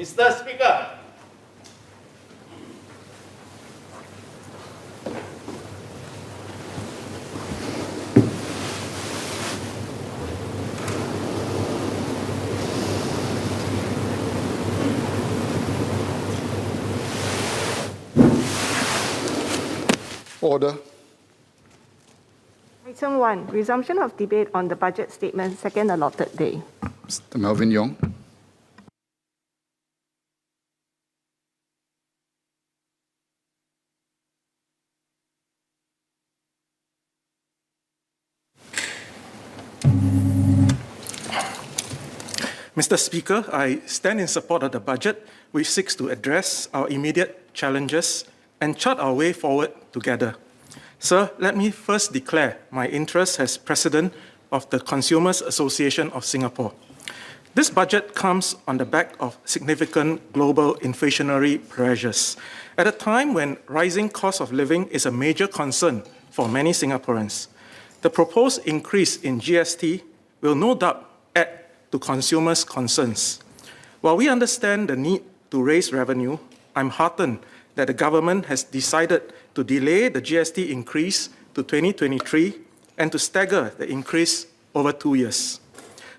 Mr. Speaker. Order. Item 1, resumption of debate on the budget statement, second allotted day. Mr. Melvin Yong. Mr. Speaker, I stand in support of the budget, which seeks to address our immediate challenges and chart our way forward together. Sir, let me first declare my interest as President of the Consumers Association of Singapore. This budget comes on the back of significant global inflationary pressures, at a time when rising cost of living is a major concern for many Singaporeans. The proposed increase in GST will no doubt add to consumers' concerns. While we understand the need to raise revenue, I'm heartened that the government has decided to delay the GST increase to 2023 and to stagger the increase over 2 years.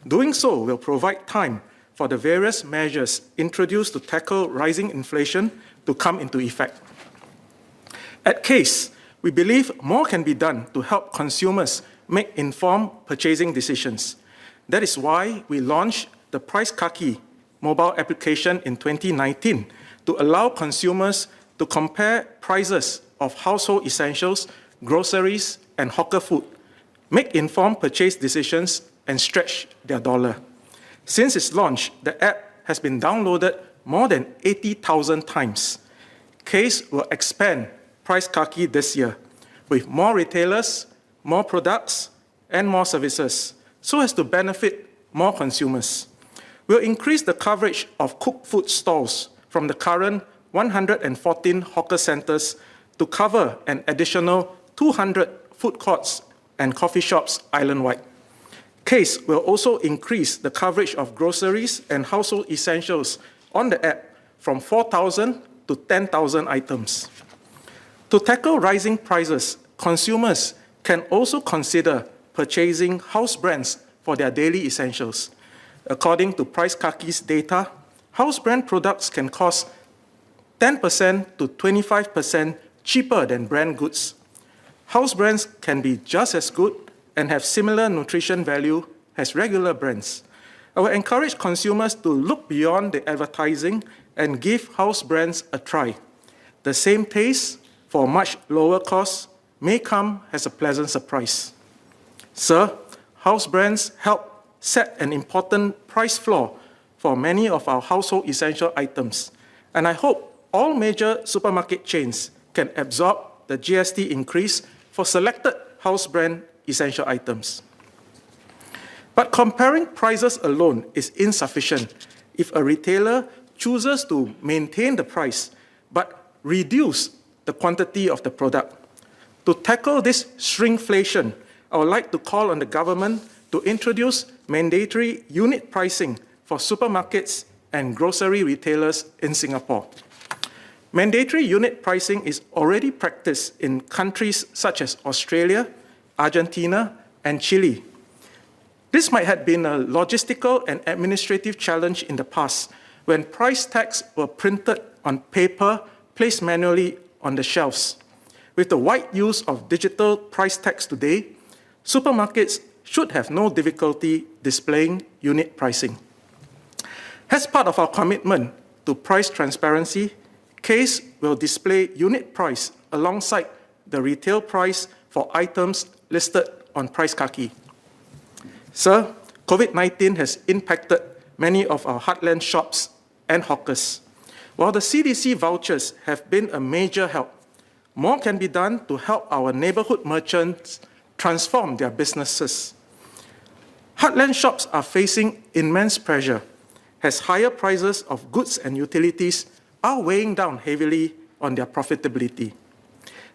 Doing so will provide time for the various measures introduced to tackle rising inflation to come into effect. At CASE, we believe more can be done to help consumers make informed purchasing decisions. That is why we launched the Price Kaki mobile application in 2019 to allow consumers to compare prices of household essentials, groceries, and hawker food, make informed purchase decisions, and stretch their dollar. Since its launch, the app has been downloaded more than 80,000 times. CASE will expand Price Kaki this year with more retailers, more products, and more services, so as to benefit more consumers. We'll increase the coverage of cooked food stalls from the current 114 hawker centres to cover an additional 200 food courts and coffee shops island-wide. CASE will also increase the coverage of groceries and household essentials on the app from 4,000 to 10,000 items. To tackle rising prices, consumers can also consider purchasing house brands for their daily essentials. According to Price Kaki's data, house brand products can cost 10% to 25% cheaper than brand goods. House brands can be just as good and have similar nutrition value as regular brands. I will encourage consumers to look beyond the advertising and give house brands a try. The same taste for much lower cost may come as a pleasant surprise. Sir, house brands help set an important price floor for many of our household essential items, and I hope all major supermarket chains can absorb the GST increase for selected house brand essential items. But comparing prices alone is insufficient if a retailer chooses to maintain the price but reduce the quantity of the product. To tackle this shrinkflation, I would like to call on the government to introduce mandatory unit pricing for supermarkets and grocery retailers in Singapore. Mandatory unit pricing is already practiced in countries such as Australia, Argentina, and Chile. This might have been a logistical and administrative challenge in the past when price tags were printed on paper placed manually on the shelves. With the wide use of digital price tags today, supermarkets should have no difficulty displaying unit pricing. As part of our commitment to price transparency, CASE will display unit price alongside the retail price for items listed on Price Kaki. Sir, COVID-19 has impacted many of our heartland shops and hawkers. While the CDC vouchers have been a major help, more can be done to help our neighbourhood merchants transform their businesses. Heartland shops are facing immense pressure as higher prices of goods and utilities are weighing down heavily on their profitability.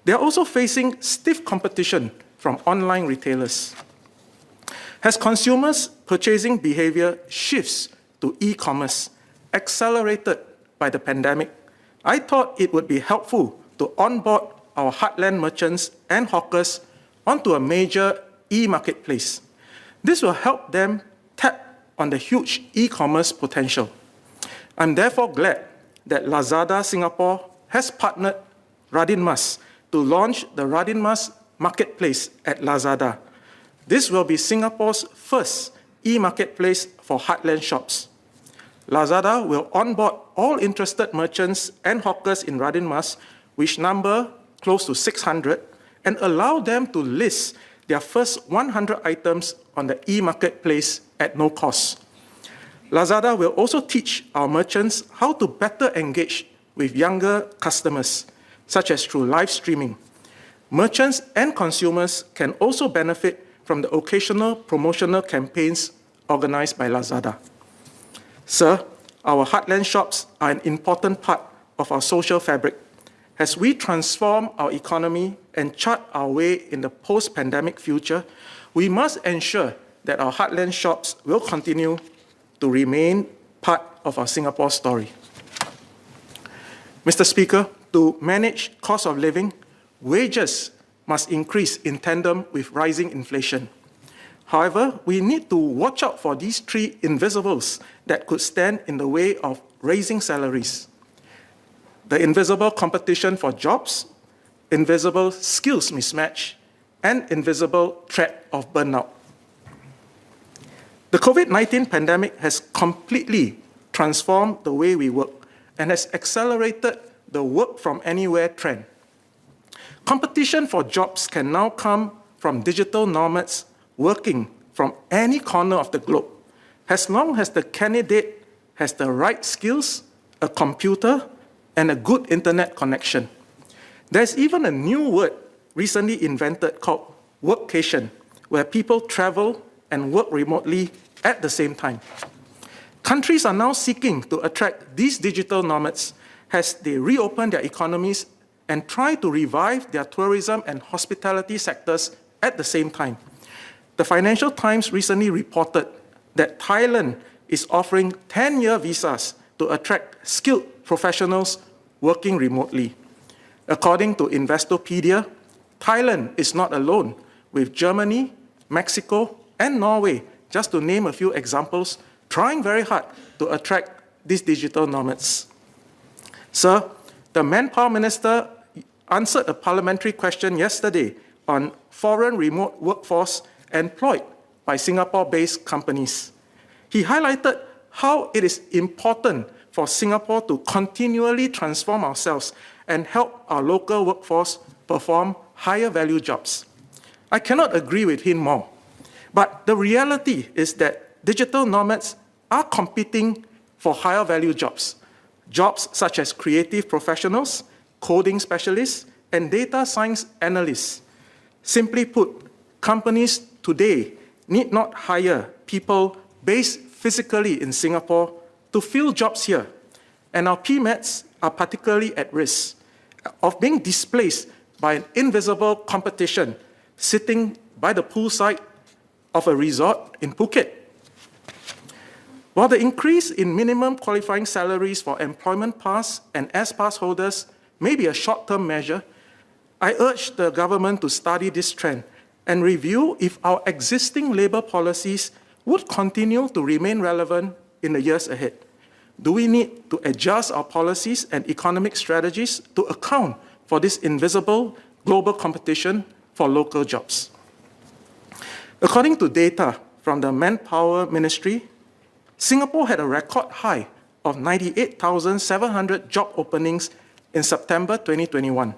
They are also facing stiff competition from online retailers. As consumers' purchasing behavior shifts to e-commerce, accelerated by the pandemic, I thought it would be helpful to onboard our heartland merchants and hawkers onto a major e-marketplace. This will help them tap on the huge e-commerce potential. I'm therefore glad that Lazada Singapore has partnered Radin Mas to launch the Radin Mas Marketplace at Lazada. This will be Singapore's first e-marketplace for heartland shops. Lazada will onboard all interested merchants and hawkers in Radin Mas, which number close to 600, and allow them to list their first 100 items on the e-marketplace at no cost. Lazada will also teach our merchants how to better engage with younger customers, such as through live streaming. Merchants and consumers can also benefit from the occasional promotional campaigns organized by Lazada. Sir, our heartland shops are an important part of our social fabric. As we transform our economy and chart our way in the post-pandemic future, we must ensure that our heartland shops will continue to remain part of our Singapore story. Mr. Speaker, to manage cost of living, wages must increase in tandem with rising inflation. However, we need to watch out for these three invisibles that could stand in the way of raising salaries: the invisible competition for jobs, invisible skills mismatch, and invisible threat of burnout. The COVID-19 pandemic has completely transformed the way we work and has accelerated the work from anywhere trend. Competition for jobs can now come from digital nomads working from any corner of the globe, as long as the candidate has the right skills, a computer, and a good internet connection. There's even a new word recently invented called workcation, where people travel and work remotely at the same time. Countries are now seeking to attract these digital nomads as they reopen their economies and try to revive their tourism and hospitality sectors at the same time. The Financial Times recently reported that Thailand is offering 10-year visas to attract skilled professionals working remotely. According to Investopedia, Thailand is not alone, with Germany, Mexico, and Norway, just to name a few examples, trying very hard to attract these digital nomads. Sir, the Manpower Minister answered a parliamentary question yesterday on foreign remote workforce employed by Singapore-based companies. He highlighted how it is important for Singapore to continually transform ourselves and help our local workforce perform higher value jobs. I cannot agree with him more, but the reality is that digital nomads are competing for higher value jobs, jobs such as creative professionals, coding specialists, and data science analysts. Simply put, companies today need not hire people based physically in Singapore to fill jobs here, and our PMETs are particularly at risk of being displaced by an invisible competition sitting by the poolside of a resort in Phuket. While the increase in minimum qualifying salaries for employment pass and S-pass holders may be a short-term measure, I urge the government to study this trend and review if our existing labour policies would continue to remain relevant in the years ahead. Do we need to adjust our policies and economic strategies to account for this invisible global competition for local jobs? According to data from the Manpower Ministry, Singapore had a record high of 98,700 job openings in September 2021,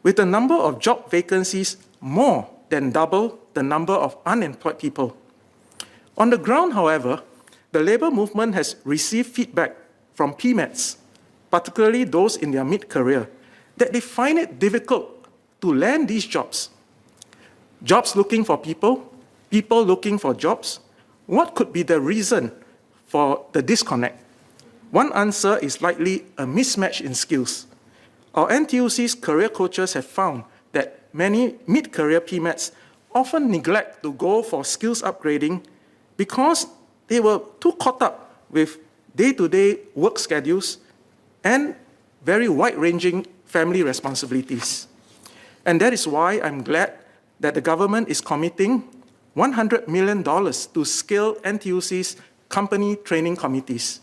with the number of job vacancies more than double the number of unemployed people. On the ground, however, the labour movement has received feedback from PMETs, particularly those in their mid-career, that they find it difficult to land these jobs. Jobs looking for people, people looking for jobs. What could be the reason for the disconnect? One answer is likely a mismatch in skills. Our NTUC's career coaches have found that many mid-career PMETs often neglect to go for skills upgrading because they were too caught up with day-to-day work schedules, and very wide-ranging family responsibilities. And that is why I'm glad that the government is committing $100 million to scale NTUC's company training committees.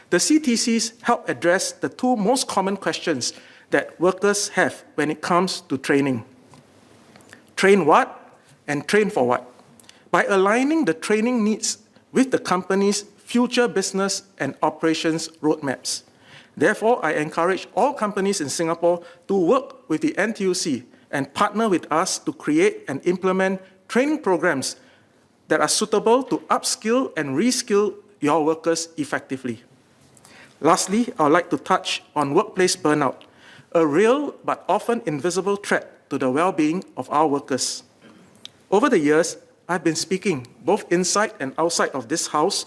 The CTCs help address the two most common questions that workers have when it comes to training. Train what and train for what? By aligning the training needs with the company's future business and operations roadmaps. Therefore, I encourage all companies in Singapore to work with the NTUC and partner with us to create and implement training programs that are suitable to upskill and reskill your workers effectively. Lastly, I would like to touch on workplace burnout, a real but often invisible threat to the well-being of our workers. Over the years, I've been speaking, both inside and outside of this house,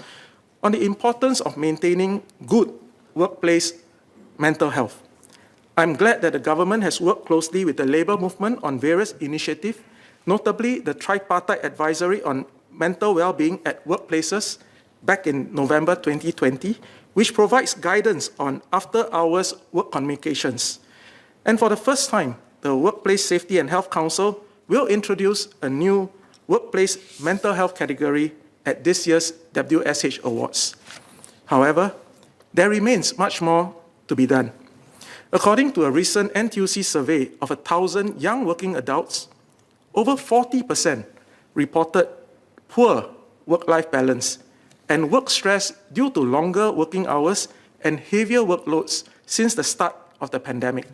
on the importance of maintaining good workplace mental health. I'm glad that the government has worked closely with the labour movement on various initiatives, notably the Tripartite Advisory on Mental Well-being at Workplaces back in November 2020, which provides guidance on after-hours work communications. And for the first time, the Workplace Safety and Health Council will introduce a new workplace mental health category at this year's WSH Awards. However, there remains much more to be done. According to a recent NTUC survey of 1,000 young working adults, over 40% reported poor work-life balance and work stress due to longer working hours and heavier workloads since the start of the pandemic.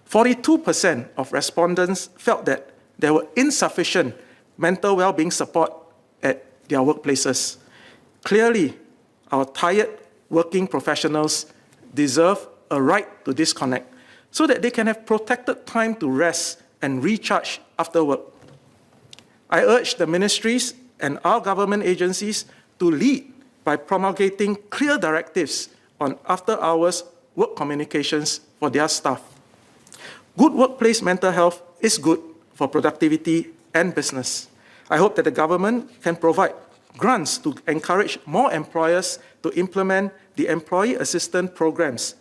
42% of respondents felt that there were insufficient mental well-being support at their workplaces. Clearly, our tired working professionals deserve a right to disconnect so that they can have protected time to rest and recharge after work. I urge the ministries and our government agencies to lead by promulgating clear directives on after-hours work communications for their staff. Good workplace mental health is good for productivity and business. I hope that the government can provide grants to encourage more employers to implement the employee assistance programs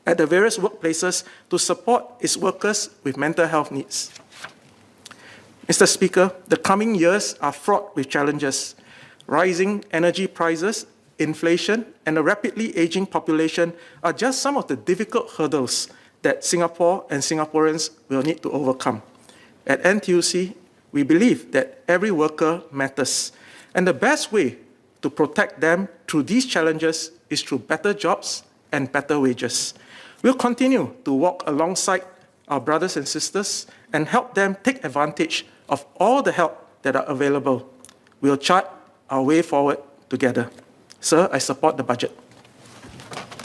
at the various workplaces to support its workers with mental health needs. Mr. Speaker, the coming years are fraught with challenges. Rising energy prices, inflation, and a rapidly aging population are just some of the difficult hurdles that Singapore and Singaporeans will need to overcome. At NTUC, we believe that every worker matters, and the best way to protect them through these challenges is through better jobs and better wages. We'll continue to walk alongside our brothers and sisters and help them take advantage of all the help that are available. We'll chart our way forward together. Sir, I support the budget.